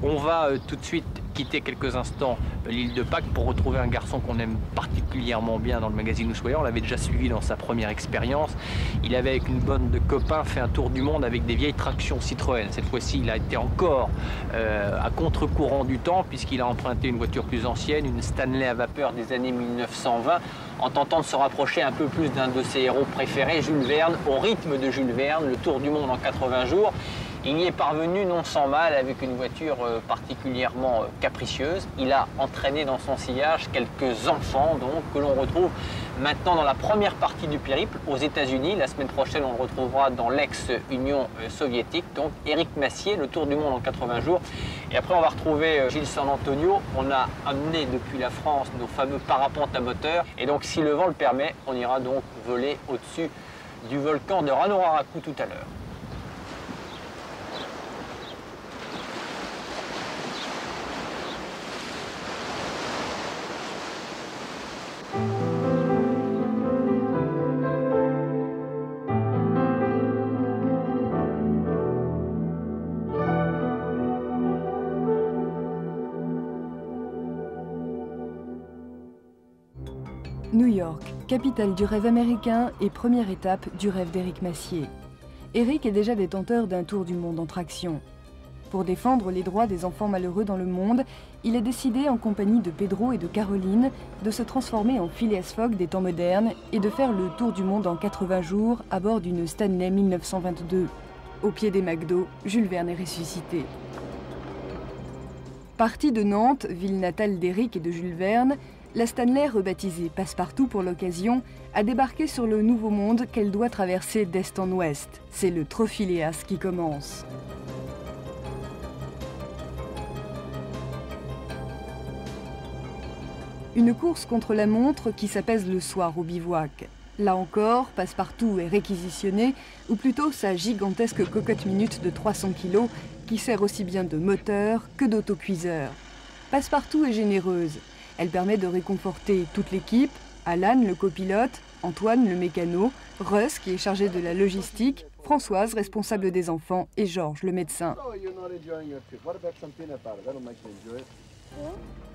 On va tout de suite quitter quelques instants l'île de Pâques pour retrouver un garçon qu'on aime particulièrement bien dans le magazine Ushuaïa. On l'avait déjà suivi dans sa première expérience. Il avait, avec une bande de copains, fait un tour du monde avec des vieilles tractions Citroën. Cette fois-ci, il a été encore à contre-courant du temps, puisqu'il a emprunté une voiture plus ancienne, une Stanley à vapeur des années 1920, en tentant de se rapprocher un peu plus d'un de ses héros préférés, Jules Verne, au rythme de Jules Verne, le tour du monde en 80 jours. Il y est parvenu non sans mal avec une voiture particulièrement capricieuse. Il a entraîné dans son sillage quelques enfants donc, que l'on retrouve maintenant dans la première partie du périple aux États-Unis. La semaine prochaine, on le retrouvera dans l'ex-Union soviétique. Donc Éric Massier, le tour du monde en 80 jours. Et après, on va retrouver Gilles San Antonio. On a amené depuis la France nos fameux parapentes à moteur. Et donc, si le vent le permet, on ira donc voler au-dessus du volcan de Ranoraku tout à l'heure. New York, capitale du rêve américain et première étape du rêve d'Éric Massier. Éric est déjà détenteur d'un tour du monde en traction. Pour défendre les droits des enfants malheureux dans le monde, il a décidé, en compagnie de Pedro et de Caroline, de se transformer en Phileas Fogg des temps modernes et de faire le tour du monde en 80 jours à bord d'une Stanley 1922. Au pied des McDo, Jules Verne est ressuscité. Partie de Nantes, ville natale d'Éric et de Jules Verne, la Stanley, rebaptisée Passepartout pour l'occasion, a débarqué sur le nouveau monde qu'elle doit traverser d'est en ouest. C'est le Trophiléas qui commence. Une course contre la montre qui s'apaise le soir au bivouac. Là encore, Passepartout est réquisitionné, ou plutôt sa gigantesque cocotte minute de 300 kg qui sert aussi bien de moteur que d'autocuiseur. Passepartout est généreuse. Elle permet de réconforter toute l'équipe, Alan le copilote, Antoine le mécano, Russ qui est chargé de la logistique, Françoise responsable des enfants et Georges le médecin.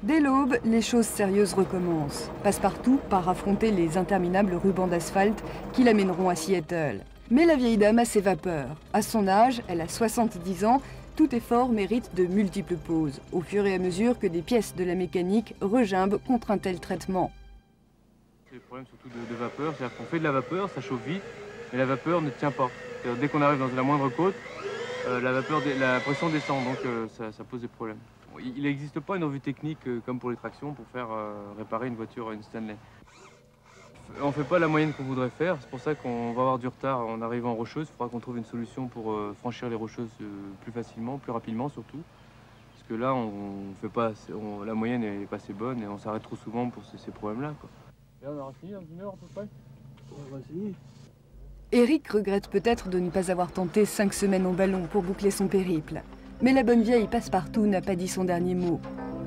Dès l'aube, les choses sérieuses recommencent. Passepartout part affronter les interminables rubans d'asphalte qui l'amèneront à Seattle. Mais la vieille dame a ses vapeurs. À son âge, elle a 70 ans, tout effort mérite de multiples pauses, au fur et à mesure que des pièces de la mécanique regimbent contre un tel traitement. C'est le problème surtout de vapeur, c'est-à-dire qu'on fait de la vapeur, ça chauffe vite, mais la vapeur ne tient pas. Dès qu'on arrive dans la moindre côte, la pression descend, donc ça pose des problèmes. Il n'existe pas une revue technique comme pour les tractions pour faire réparer une voiture, une Stanley. On ne fait pas la moyenne qu'on voudrait faire, c'est pour ça qu'on va avoir du retard en arrivant en Rocheuse. Il faudra qu'on trouve une solution pour franchir les Rocheuses plus facilement, plus rapidement surtout. Parce que là, la moyenne n'est pas assez bonne et on s'arrête trop souvent pour ces problèmes-là. Et on aura fini dans une heure à peu près. On va essayer. Éric regrette peut-être de ne pas avoir tenté 5 semaines en ballon pour boucler son périple. Mais la bonne vieille Passepartout n'a pas dit son dernier mot.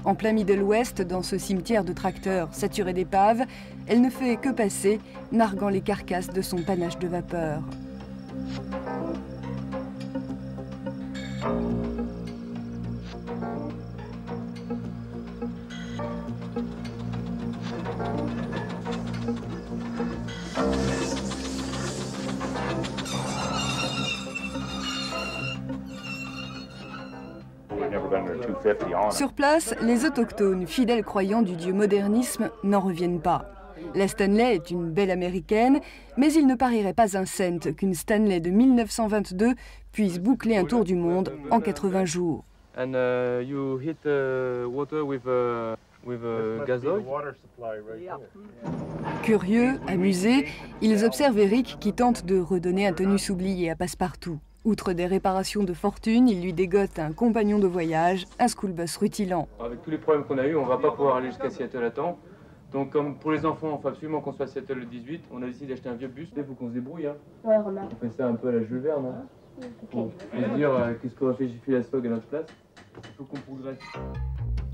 En plein Middle West, dans ce cimetière de tracteurs saturé d'épaves, elle ne fait que passer, narguant les carcasses de son panache de vapeur. Sur place, les autochtones, fidèles croyants du dieu modernisme, n'en reviennent pas. La Stanley est une belle américaine, mais il ne parierait pas un cent qu'une Stanley de 1922 puisse boucler un tour du monde en 80 jours. And you hit water with gasoil. Curieux, amusés, ils observent Éric qui tente de redonner un tonus oublié à Passepartout. Outre des réparations de fortune, il lui dégote un compagnon de voyage, un schoolbus rutilant. Avec tous les problèmes qu'on a eus, on ne va pas pouvoir aller jusqu'à Seattle à temps. Donc comme pour les enfants, il faut absolument qu'on soit à Seattle le 18, on a décidé d'acheter un vieux bus. Il faut qu'on se débrouille. Hein. Ouais, remarque. On fait ça un peu à la Jules Verne. Hein. Pour se dire qu'est-ce qu'aurait fait Phileas Fogg à notre place. Il faut qu'on progresse.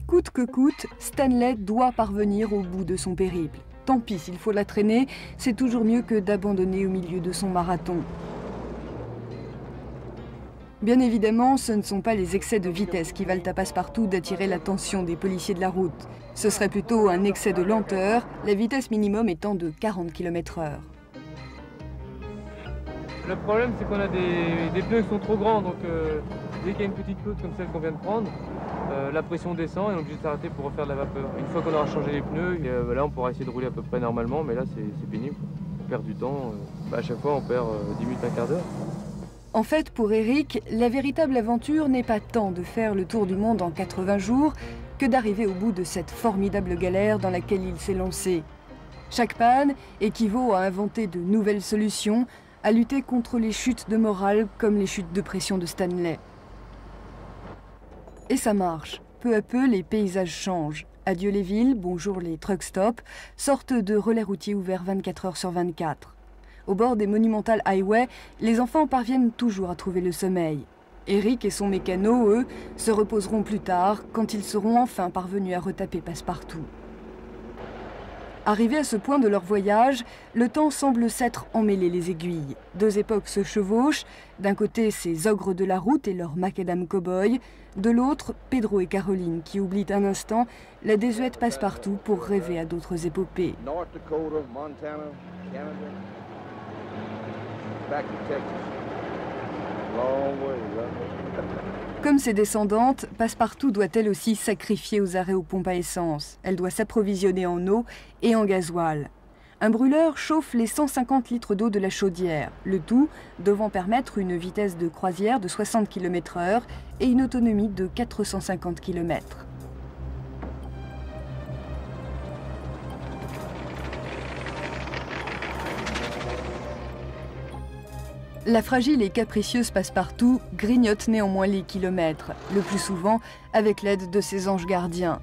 Coûte que coûte, Stanley doit parvenir au bout de son périple. Tant pis s'il faut la traîner, c'est toujours mieux que d'abandonner au milieu de son marathon. Bien évidemment, ce ne sont pas les excès de vitesse qui valent à Passepartout d'attirer l'attention des policiers de la route. Ce serait plutôt un excès de lenteur, la vitesse minimum étant de 40 km/h. Le problème, c'est qu'on a des pneus qui sont trop grands, donc dès qu'il y a une petite faute comme celle qu'on vient de prendre, la pression descend et on est obligé de s'arrêter pour refaire de la vapeur. Une fois qu'on aura changé les pneus, là on pourra essayer de rouler à peu près normalement, mais là c'est pénible. On perd du temps, à chaque fois on perd 10 minutes, un quart d'heure. En fait, pour Eric, la véritable aventure n'est pas tant de faire le tour du monde en 80 jours que d'arriver au bout de cette formidable galère dans laquelle il s'est lancé. Chaque panne équivaut à inventer de nouvelles solutions, à lutter contre les chutes de morale comme les chutes de pression de Stanley. Et ça marche. Peu à peu, les paysages changent. Adieu les villes, bonjour les truck stops, sorte de relais routiers ouverts 24 heures sur 24. Au bord des Monumental Highway, les enfants parviennent toujours à trouver le sommeil. Eric et son mécano, eux, se reposeront plus tard, quand ils seront enfin parvenus à retaper Passepartout. Arrivés à ce point de leur voyage, le temps semble s'être emmêlé les aiguilles. Deux époques se chevauchent, d'un côté ces ogres de la route et leurs macadam cow-boys, de l'autre Pedro et Caroline qui oublient un instant la désuète Passepartout pour rêver à d'autres épopées. North Dakota, Montana, Canada, back to Texas. Long way, right? Comme ses descendantes, Passepartout doit elle aussi sacrifier aux arrêts aux pompes à essence. Elle doit s'approvisionner en eau et en gasoil. Un brûleur chauffe les 150 litres d'eau de la chaudière, le tout devant permettre une vitesse de croisière de 60 km/h et une autonomie de 450 km. La fragile et capricieuse Passepartout grignote néanmoins les kilomètres, le plus souvent avec l'aide de ses anges gardiens.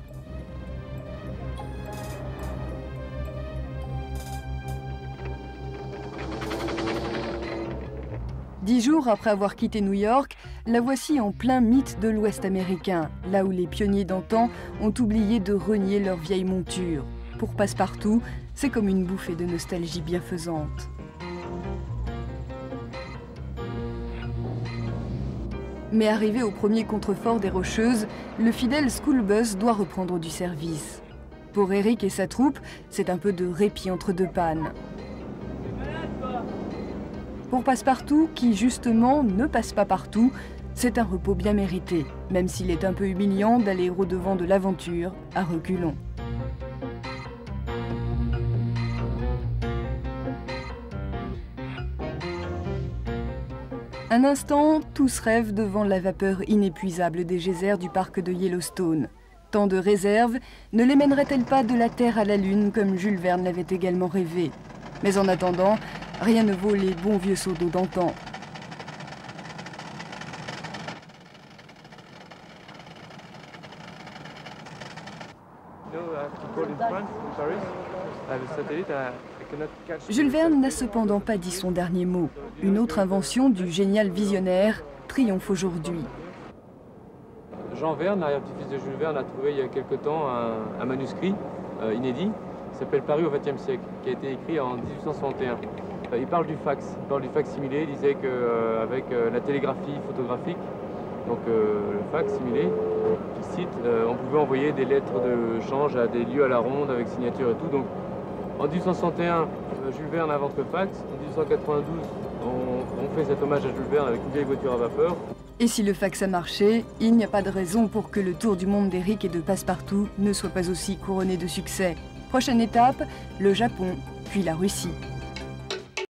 Dix jours après avoir quitté New York, la voici en plein mythe de l'Ouest américain, là où les pionniers d'antan ont oublié de renier leur vieille monture. Pour Passepartout, c'est comme une bouffée de nostalgie bienfaisante. Mais arrivé au premier contrefort des Rocheuses, le fidèle school bus doit reprendre du service. Pour Eric et sa troupe, c'est un peu de répit entre deux pannes. Pour Passepartout, qui justement ne passe pas partout, c'est un repos bien mérité, même s'il est un peu humiliant d'aller au-devant de l'aventure à reculons. Un instant, tous rêvent devant la vapeur inépuisable des geysers du parc de Yellowstone. Tant de réserves ne les mènerait-elle pas de la Terre à la Lune comme Jules Verne l'avait également rêvé? Mais en attendant, rien ne vaut les bons vieux seaux d'eau d'antan. Jules Verne n'a cependant pas dit son dernier mot. Une autre invention du génial visionnaire triomphe aujourd'hui. Jean Verne, l'arrière-petit-fils de Jules Verne, a trouvé il y a quelque temps un manuscrit inédit qui s'appelle Paris au XXe siècle, qui a été écrit en 1861. Il parle du fax, similé. Il disait qu'avec la télégraphie photographique, donc le fax similé, je cite, on pouvait envoyer des lettres de change à des lieux à la ronde avec signature et tout. Donc, en 1861, Jules Verne invente le fax. En 1892, on fait cet hommage à Jules Verne avec une vieille voiture à vapeur. Et si le fax a marché, il n'y a pas de raison pour que le tour du monde d'Eric et de Passepartout ne soit pas aussi couronné de succès. Prochaine étape, le Japon, puis la Russie.